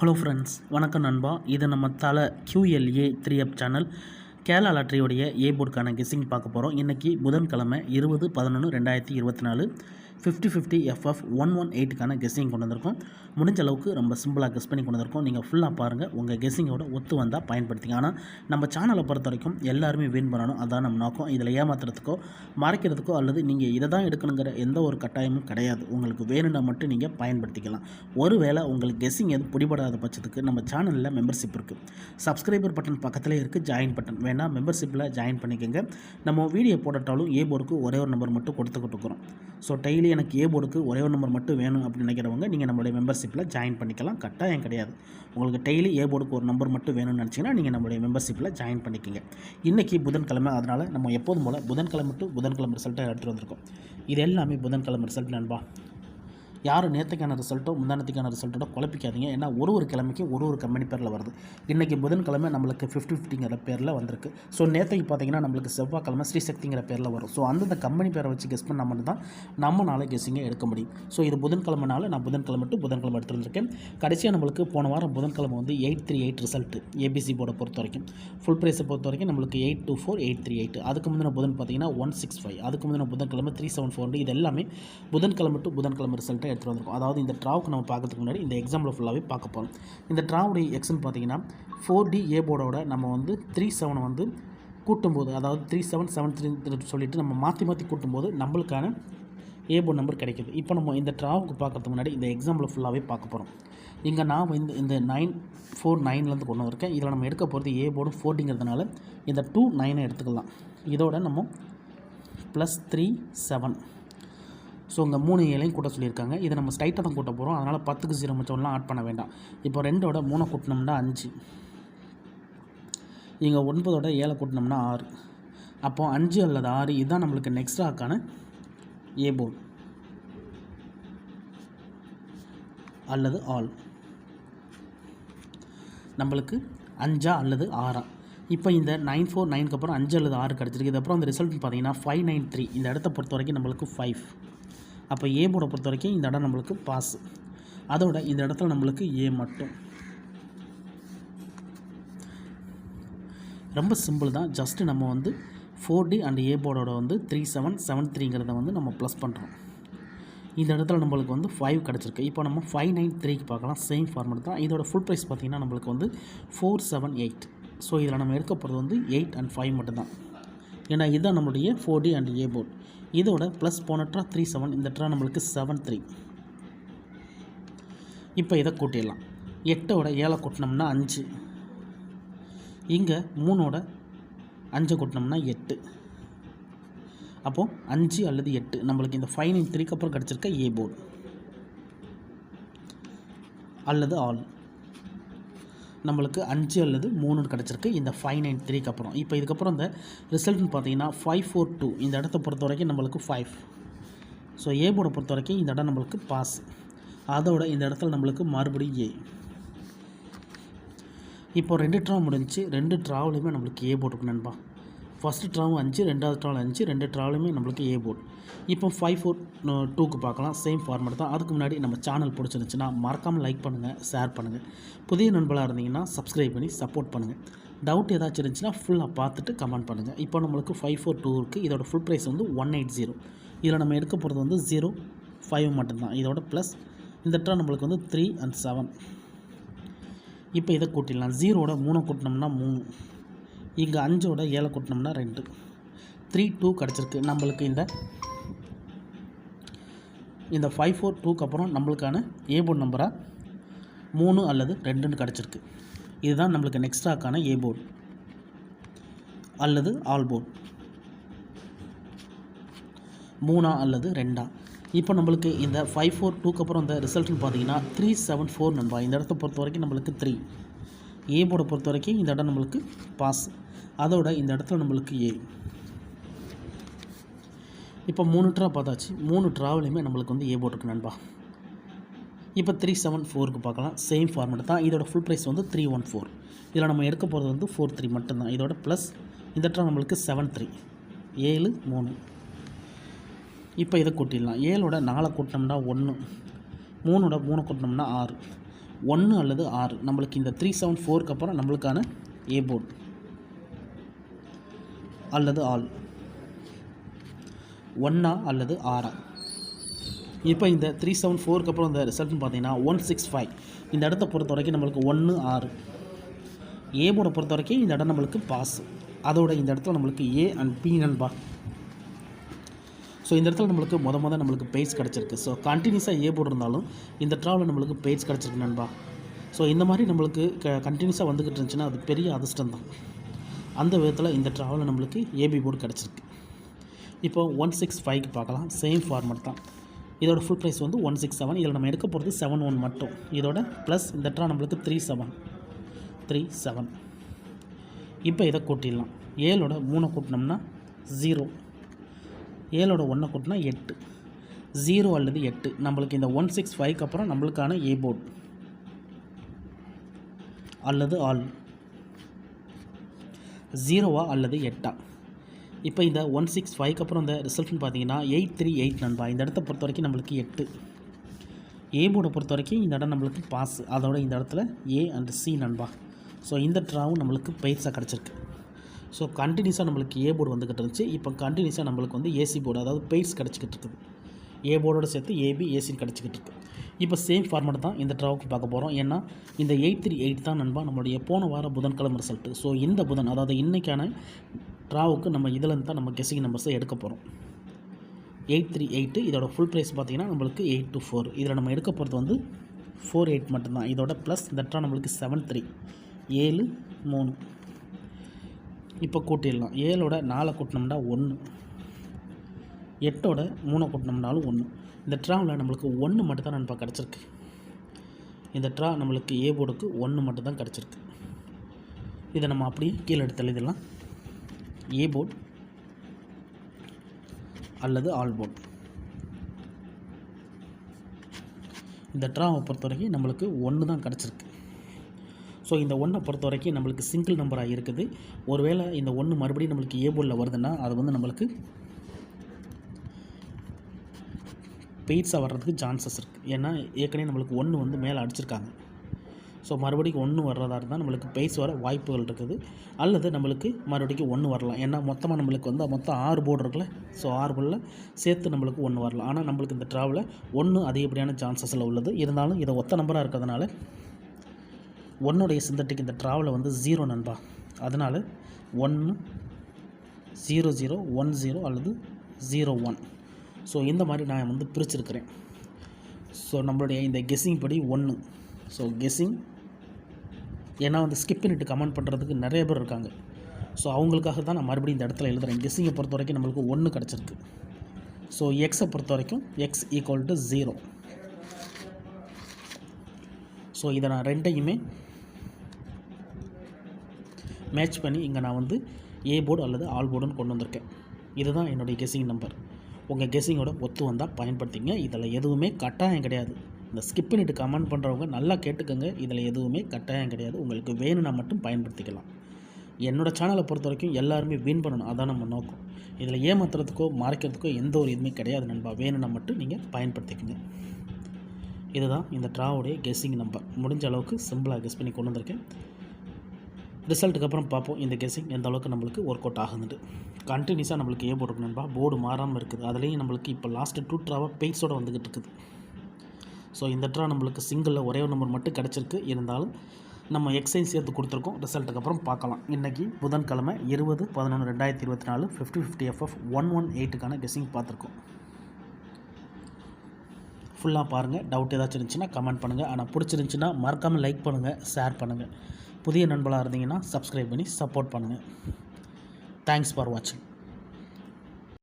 Hello friends, வணக்கம் நண்பா. இது நம்ம தலை QLA 3F சேனல் கேரளா லாட்ரியோடைய போர்டுக்கான கெஸ்ஸிங் பார்க்க போகிறோம். இன்றைக்கி புதன்கிழமை 20/11/2024 50/50 FF 118க்கான கெஸ்ஸிங் கொண்டு வந்திருக்கோம். முடிஞ்ச அளவுக்கு ரொம்ப சிம்பிளாக கெஸ் பண்ணி கொண்டு வந்திருக்கோம். நீங்கள் ஃபுல்லாக பாருங்கள், உங்கள் கெஸ்ஸிங்கோட ஒத்து வந்தால் பயன்படுத்திங்க. ஆனால் நம்ம சேனலை பொறுத்த வரைக்கும் எல்லாருமே வின் பண்ணணும், அதான் நம்ம நோக்கம். இதில் ஏமாத்துறதுக்கோ மறைக்கிறதுக்கோ அல்லது நீங்கள் இதை தான் எடுக்கணுங்கிற எந்த ஒரு கட்டாயமும் கிடையாது. உங்களுக்கு வேணும்னா மட்டும் நீங்கள் பயன்படுத்திக்கலாம். ஒருவேளை உங்களுக்கு கெஸ்ஸிங் எதுவும் பிடிபடாத பட்சத்துக்கு நம்ம சேனலில் மெம்பர்ஷிப் இருக்குது. சப்ஸ்கிரைபர் பட்டன் பக்கத்திலே இருக்குது, ஜாயின் பட்டன் வேணால் மெம்பர்ஷிப்பில் ஜாயின் பண்ணிக்கோங்க. நம்ம வீடியோ போட்டாலும் போர்டுக்கு ஒரே ஒரு நம்பர் மட்டும் கொடுத்துக்கிட்டு இருக்கிறோம். ஸோ டெய்லி எனக்கு போர்டுக்கு ஒரே ஒரு நம்பர் மட்டும் வேணும் அப்படின்னு நினைக்கிறவங்க நீங்கள் நம்மளுடைய மெம்பர்ஷிப்பில் ஜாயின் பண்ணிக்கலாம். கட்டாயம் கிடையாது. உங்களுக்கு டெய்லி போர்டுக்கு ஒரு நம்பர் மட்டும் வேணும்னு நினச்சிங்கன்னா நீங்கள் நம்மளுடைய மெம்பர்ஷிப்பில் ஜாயின் பண்ணிக்கோங்க. இன்றைக்கி புதன்கிழமை, அதனால் நம்ம எப்போதும் போல் புதன்கிழமை டு புதன்கிழமை ரிசல்ட்டை எடுத்துகிட்டு வந்திருக்கோம். இது எல்லாமே புதன்கிழமை ரிசல்ட் நண்பா. யாரும் நேற்றுக்கான ரிசல்ட்டோ முந்தானத்துக்கான ரிசல்ட்டோட குழப்பிக்காதீங்க. ஏன்னா ஒரு கிழமைக்கும் ஒரு கம்பெனி பேரில் வருது. இன்றைக்கி புதன்கிழமை நம்மளுக்கு 50/50ங்கிற பேரில் வந்திருக்கு. ஸோ நேற்றுக்கு பார்த்தீங்கன்னா நம்மளுக்கு செவ்வாய்க்கிழமை ஸ்ரீசக்திங்கிற பேரில் வரும். ஸோ அந்தந்த கம்பெனி பேரை வச்சு கெஸ் பண்ணால் மட்டும் தான் நம்ம நாளை கெஸ்ஸிங்கை எடுக்க முடியும். ஸோ இது புதன்கிழமைனால நான் புதன்கிழமை டு புதன்கிழமை எடுத்துகிட்டு வந்திருக்கேன். கடைசியாக நம்மளுக்கு போன வாரம் புதன்கிழமை வந்து 838 ரிசல்ட்டு ABC போர்டை பொறுத்த வரைக்கும். ஃபுல் ப்ரைஸை பொறுத்த வரைக்கும் நம்மளுக்கு 824 838. அதுக்கு முந்தின புதன் பார்த்தீங்கன்னா 165. அதுக்கு முந்தின புதன்கிழமை 374. இது எல்லாமே புதன்கிழமை டு புதன்கிழமை ரிசல்ட்டை எடுத்துகிட்டு வந்திருக்கும். அதாவது இந்த ட்ராவுக்கு நம்ம பார்க்கறதுக்கு முன்னாடி இந்த எக்ஸாம்பிள் ஃபுல்லாகவே பார்க்க போகிறோம். இந்த ட்ராவுடைய எக்ஸ்ன்னு பார்த்தீங்கன்னா 4D போர்டோட நம்ம வந்து 37 வந்து கூட்டும்போது, அதாவது 3773 சொல்லிட்டு நம்ம மாற்றி கூட்டும்போது நம்மளுக்கான போர்டு நம்பர் கிடைக்கிது. இப்போ நம்ம இந்த ட்ராவுக்கு பார்க்கறதுக்கு முன்னாடி இந்த எக்ஸாம்பிள் ஃபுல்லாகவே பார்க்க போகிறோம். இங்கே நான் இந்த 949லேருந்து கொண்டு வந்திருக்கேன். இதில் நம்ம எடுக்க போகிறது போர்டு 4Dங்கிறதுனால இந்த 29 எடுத்துக்கலாம். இதோட நம்ம +3 7. ஸோ இங்கே 3 7 கூட்ட சொல்லியிருக்காங்க. இதை நம்ம ஸ்ட்ரைட்டாக தான் கூட்ட போகிறோம். அதனால் 10க்கு 0 மிச்சம்லாம் ஆட் பண்ண வேண்டாம். இப்போ 2ஓட 3 கூட்டினோம்னா 5. இங்கே 9ஓட 7 கூட்டினோம்னா 6. அப்போ 5 அல்லது 6 இதுதான் நம்மளுக்கு நெக்ஸ்ட் ஆக்கான போர்டு அல்லது ஆல். நம்மளுக்கு 5 அல்லது 6. இப்போ இந்த 949க்கு அப்புறம் 5 அல்லது 6 கிடச்சிருக்கு. இதுக்கப்புறம் அந்த ரிசல்ட் பார்த்தீங்கன்னா 593. இந்த இடத்த பொறுத்த வரைக்கும் நம்மளுக்கு 5. அப்போ போர்டை பொறுத்த வரைக்கும் இந்த இடம் நம்மளுக்கு பாஸ். அதோட இந்த இடத்துல நம்மளுக்கு மட்டும். ரொம்ப சிம்பிள் தான். ஜஸ்ட்டு நம்ம வந்து 4D அண்ட் போர்டோட வந்து 3773ங்கிறத வந்து நம்ம ப்ளஸ் பண்ணுறோம். இந்த இடத்துல நம்மளுக்கு வந்து 5 கிடச்சிருக்கு. இப்போ நம்ம 593க்கு பார்க்கலாம். சேம் ஃபார்மெட் தான். இதோட ஃபுல் ப்ரைஸ் பார்த்திங்கன்னா நம்மளுக்கு வந்து 478. ஸோ இதில் நம்ம எடுக்க போகிறது வந்து 8 and 5 மட்டும்தான். ஏன்னா இதுதான் நம்மளுடைய 4D அண்ட் போர்டு. இதோட ப்ளஸ் போன ட்ரா 37, இந்த ட்ரா நம்மளுக்கு 73. இப்போ இதை கூட்டிடலாம். 8ஓட 7 கூட்டினோம்னா 5. இங்கே 3ஓட 5 கூட்டினோம்னா 8. அப்போது 5 அல்லது 8 நம்மளுக்கு இந்த 593க்கு அப்புறம் கிடச்சிருக்க போர்டு அல்லது ஆல். நம்மளுக்கு 5 அல்லது 3 கிடச்சிருக்கு இந்த 593க்கு அப்புறம். இப்போ இதுக்கப்புறம் இந்த ரிசல்ட்னு பார்த்தீங்கன்னா 542. இந்த இடத்த பொறுத்த வரைக்கும் நம்மளுக்கு 5. ஸோ போர்டை பொறுத்த வரைக்கும் இந்த இடம் நம்மளுக்கு பாஸ். அதோட இந்த இடத்துல நம்மளுக்கு மறுபடியும் இப்போ 2 ட்ரா முடிஞ்சு. 2 ட்ராவிலையுமே நம்மளுக்கு போர்டு இருக்கு நண்பா. ஃபஸ்ட்டு ட்ராவும் 5, ரெண்டாவது ட்ராவில் 5, 2 ட்ராவிலுமே நம்மளுக்கு போர்டு. இப்போ 542க்கு பார்க்கலாம். சேம் ஃபார்மெட் தான். அதுக்கு முன்னாடி நம்ம சேனல் பிடிச்சிருந்துச்சுன்னா மறக்காமல் லைக் பண்ணுங்கள், ஷேர் பண்ணுங்கள். புதிய நண்பர்களாக இருந்தீங்கன்னா சப்ஸ்கிரைப் பண்ணி சப்போர்ட் பண்ணுங்கள். டவுட் ஏதாச்சும் இருந்துச்சுன்னா ஃபுல்லாக பார்த்துட்டு கமெண்ட் பண்ணுங்கள். இப்போ நம்மளுக்கு 542 இருக்குது. இதோட ஃபுல் ப்ரைஸ் வந்து 180. இதில் நம்ம எடுக்க போகிறது வந்து 0 5 மட்டும்தான். இதோட ப்ளஸ் இந்த ட்ரா நம்மளுக்கு வந்து 3 and 7. இப்போ இதை கூட்டிடலாம். 0ஓட 3 கூட்டினோம்னா 3. இங்கே 5ஓட 7 கூட்டினோம்னா 2. 3-2 கிடச்சிருக்கு நம்மளுக்கு. இந்த 542க்கு அப்புறம் நம்மளுக்கான போர்டு நம்பராக 3 அல்லது 2ன்னு கிடச்சிருக்கு. இதுதான் நம்மளுக்கு நெக்ஸ்ட் ஆக்கான போர்டு அல்லது ஆல் போர்டு. 3 அல்லது 2. இப்போ நம்மளுக்கு இந்த 542க்கு அப்புறம் இந்த ரிசல்ட்னு பார்த்தீங்கன்னா 374 நண்பா. இந்த இடத்த பொறுத்த வரைக்கும் நம்மளுக்கு 3. போர்டை பொறுத்த வரைக்கும் இந்த இடம் நம்மளுக்கு பாஸ். அதோட இந்த இடத்துல நம்மளுக்கு இப்போ 3 ட்ரா பார்த்தாச்சு. 3 ட்ராவிலையுமே நம்மளுக்கு வந்து போர்டு இருக்குது நண்பா. இப்போ 374க்கு பார்க்கலாம். சேம் ஃபார்மெட் தான். இதோட ஃபுல் ப்ரைஸ் வந்து 314. இதில் நம்ம எடுக்க போகிறது வந்து 43 மட்டும்தான். இதோட ப்ளஸ் இந்த ட்ரா நம்மளுக்கு 73 7 3. இப்போ இதை கூட்டிடலாம். 7ஓட 4 கூட்டினோம்னா 1, 3ஓட 3 கூட்டினோம்னா 6. 1 அல்லது 6. நம்மளுக்கு இந்த 374க்கு அப்புறம் நம்மளுக்கான ஏ போர்டு அல்லது ஆல் 1 அல்லது 6. இப்போ இந்த 374க்கு அப்புறம் இந்த ரிசல்ட்னு பார்த்தீங்கன்னா 165. இந்த இடத்த பொறுத்த வரைக்கும் நம்மளுக்கு 1 6. ஏ போர்டை பொறுத்த வரைக்கும் இந்த இடம் நம்மளுக்கு பாஸ். அதோட இந்த இடத்துல நம்மளுக்கு ஏ அண்ட் பி நண்பா. ஸோ இந்த இடத்துல நம்மளுக்கு நம்மளுக்கு பேஜ் கிடச்சிருக்கு. ஸோ கண்டினியூஸாக ஏ போர்டு இருந்தாலும் இந்த ட்ராவில் நம்மளுக்கு பேஜ் கிடச்சிருக்கு நண்பா. ஸோ இந்த மாதிரி நம்மளுக்கு கண்டினியூஸாக வந்துக்கிட்டு இருந்துச்சுன்னா அது பெரிய அதிர்ஷ்டம் தான். அந்த விதத்தில் இந்த ட்ராவில் நம்மளுக்கு ஏபி போர்டு கிடச்சிருக்கு. இப்போ 165க்கு பார்க்கலாம். சேம் ஃபார்மட் தான். இதோட ஃபுல் ப்ரைஸ் வந்து 167. இதில் நம்ம எடுக்க போகிறது 71 மட்டும். இதோட ப்ளஸ் இந்த ட்ரா நம்மளுக்கு 37. இப்போ இதை கூட்டிடலாம். 7ஓட 3 கூட்டினோம்னா 0, 7ஓட 1 கூட்டினா 8. 0 அல்லது 8 நம்மளுக்கு இந்த 165க்கு அப்புறம் நம்மளுக்கான ஏ போர்டு அல்லது ஆல் 0வா அல்லது 8ஆ. இப்போ இந்த 165க்கு அப்புறம் இந்த ரிசல்ட்னு பார்த்தீங்கன்னா 838 நண்பா. இந்த இடத்த பொறுத்த வரைக்கும் நம்மளுக்கு 8. ஏ போர்டை பொறுத்த வரைக்கும் இந்த இடம் நம்மளுக்கு பாஸ். அதோட இந்த இடத்துல ஏ அண்ட் சி நண்பா. ஸோ இந்த ட்ராவும் நம்மளுக்கு பெய்ட்ஸாக கிடச்சிருக்கு. ஸோ கண்டினியூஸாக நம்மளுக்கு ஏ போர்டு வந்துக்கிட்டு இருந்துச்சு. இப்போ கண்டினியூஸாக நம்மளுக்கு வந்து ஏசி போர்டு அதாவது பெய்ட்ஸ் கிடச்சிக்கிட்டு இருக்குது. ஏ போர்டோட சேர்த்து ஏபி ஏசின்னு கிடச்சிக்கிட்டு இருக்குது. இப்போ சேம் ஃபார்மேட் தான் இந்த ட்ராவுக்கு பார்க்க போகிறோம். ஏன்னா இந்த 838 தான் நண்பா நம்மளுடைய போன வாரம் புதன்கிழமை ரிசல்ட்டு. ஸோ இந்த புதன் அதாவது இன்றைக்கான ட்ராவுக்கு நம்ம இதில் தான் நம்ம கெஸ்ஸிங் நம்பர்ஸை எடுக்க போகிறோம். 838 இதோட ஃபுல் ப்ரைஸ் பார்த்திங்கன்னா நம்மளுக்கு 824. இதில் நம்ம எடுக்க போகிறது வந்து 48 மட்டும்தான். இதோட ப்ளஸ் இந்த ட்ரா நம்மளுக்கு 73 73. இப்போ கூட்டிடலாம். 7ஓட 4 கூட்டினோம்னா 1, 8ஓட 3 கூட்டினோம்னாலும் 1. இந்த ட்ராவில் நம்மளுக்கு 1 மட்டும் தான் நண்பா கிடச்சிருக்கு. இந்த ட்ரா நம்மளுக்கு ஏ போர்டுக்கு 1 மட்டும் தான் கிடச்சிருக்கு. இதை நம்ம அப்படியே கீழே எடுத்து எழுதிடலாம். ஏ போர்டு அல்லது ஆல் போர்டு. இந்த ட்ராவை பொறுத்த வரைக்கும் நம்மளுக்கு 1 தான் கிடச்சிருக்கு. ஸோ இந்த 1 பொறுத்த வரைக்கும் நம்மளுக்கு சிங்கிள் நம்பராக இருக்குது. ஒருவேளை இந்த 1 மறுபடியும் நம்மளுக்கு ஏ போர்டில் வருதுன்னா அது வந்து நம்மளுக்கு பெய்ட்ஸாக வர்றதுக்கு சான்சஸ் இருக்குது. ஏன்னா ஏற்கனவே நம்மளுக்கு 1 வந்து மேலே அடிச்சிருக்காங்க. ஸோ மறுபடியும் 1 வர்றதா இருந்தால் நம்மளுக்கு பெய்ட்ஸ் வர வாய்ப்புகள் இருக்குது. அல்லது நம்மளுக்கு மறுபடியும் 1 வரலாம். ஏன்னா மொத்தமாக நம்மளுக்கு வந்து மொத்தம் 6 போர்டு இருக்குல்ல. ஸோ 6 போர்டில் சேர்த்து நம்மளுக்கு 1 வரலாம். ஆனால் நம்மளுக்கு இந்த ட்ராவில் 1 அதிகப்படியான சான்சஸில் உள்ளது. இருந்தாலும் இதை ஒத்த நம்பராக இருக்கிறதுனால 1உடைய சிந்தட்டிக் இந்த ட்ராவில் வந்து 0 நண்பா. அதனால் 1 0 0 1 0 அல்லது 0 1. ஸோ இந்த மாதிரி நான் வந்து பிரிச்சுருக்கிறேன். ஸோ நம்மளுடைய இந்த கெஸ்ஸிங் படி 1. ஸோ கெஸ்ஸிங் ஏன்னா வந்து ஸ்கிப் பண்ணிட்டு கமெண்ட் பண்ணுறதுக்கு நிறைய பேர் இருக்காங்க. ஸோ அவங்களுக்காக தான் நான் மறுபடியும் இந்த இடத்துல எழுதுகிறேன். கெஸ்ஸிங்கை பொறுத்த வரைக்கும் நம்மளுக்கு 1 கிடச்சிருக்கு. ஸோ எக்ஸை பொறுத்த வரைக்கும் எக்ஸ் ஈக்குவல் டு 0. ஸோ இதை நான் ரெண்டையுமே மேட்ச் பண்ணி இங்கே நான் வந்து ஏ போர்டு அல்லது ஆல் போர்டுன்னு கொண்டு வந்திருக்கேன். இதுதான் என்னுடைய கெஸ்ஸிங் நம்பர். உங்கள் கெஸ்ஸிங்கோட ஒத்து வந்தால் பயன்படுத்திங்க. இதில் எதுவுமே கட்டாயம் கிடையாது. இந்த ஸ்கிப் பண்ணிட்டு கமெண்ட் பண்ணுறவங்க நல்லா கேட்டுக்கோங்க. இதில் எதுவுமே கட்டாயம் கிடையாது. உங்களுக்கு வேணும்னா மட்டும் பயன்படுத்திக்கலாம். என்னோடய சேனலை பொறுத்த வரைக்கும் எல்லாருமே வின் பண்ணணும். அதான் நம்ம நோக்கம். இதில் ஏமாத்துறதுக்கோ மறைக்கிறதுக்கோ எந்த ஒரு இதுவுமே கிடையாது நண்பா. வேணும்னா மட்டும் நீங்கள் பயன்படுத்திக்கோங்க. இதுதான் இந்த ட்ராவுடைய கெஸ்ஸிங் நம்பர். முடிஞ்ச அளவுக்கு சிம்பிளாக கெஸ் பண்ணி கொண்டு வந்திருக்கேன். ரிசல்ட்டுக்கு அப்புறம் பார்ப்போம் இந்த கெஸ்ஸிங் எந்த அளவுக்கு நம்மளுக்கு ஒர்க் அவுட் ஆகுதுன்ட்டு. கண்டினியூஸாக நம்மளுக்கு ஏ போர்டு நண்பா. போர்டு மாறாமல் இருக்குது. அதுலேயும் நம்மளுக்கு இப்போ லாஸ்ட்டு 2 ட்ராவாக பெய்ட்ஸோடு வந்துக்கிட்டு இருக்குது. ஸோ இந்த ட்ரா நம்மளுக்கு சிங்கிளில் ஒரே ஒரு நம்பர் மட்டும் கிடச்சிருக்கு. இருந்தாலும் நம்ம எக்ஸைஸ் சேர்த்து கொடுத்துருக்கோம். ரிசல்ட்டுக்கு அப்புறம் பார்க்கலாம். இன்றைக்கி புதன்கிழமை 20/11/2024 50/50 FF 118க்கான கெஸ்ஸிங் பார்த்துருக்கோம். ஃபுல்லாக பாருங்கள். டவுட் ஏதாச்சும் இருந்துச்சுன்னா கமெண்ட் பண்ணுங்கள். ஆனால் பிடிச்சிருந்துச்சின்னா மறக்காமல் லைக் பண்ணுங்கள், ஷேர் பண்ணுங்கள். புதிய நண்பர்களாக இருந்தீங்கன்னா சப்ஸ்கிரைப் பண்ணி சப்போர்ட் பண்ணுங்கள். தேங்க்ஸ் ஃபார் வாட்சிங்.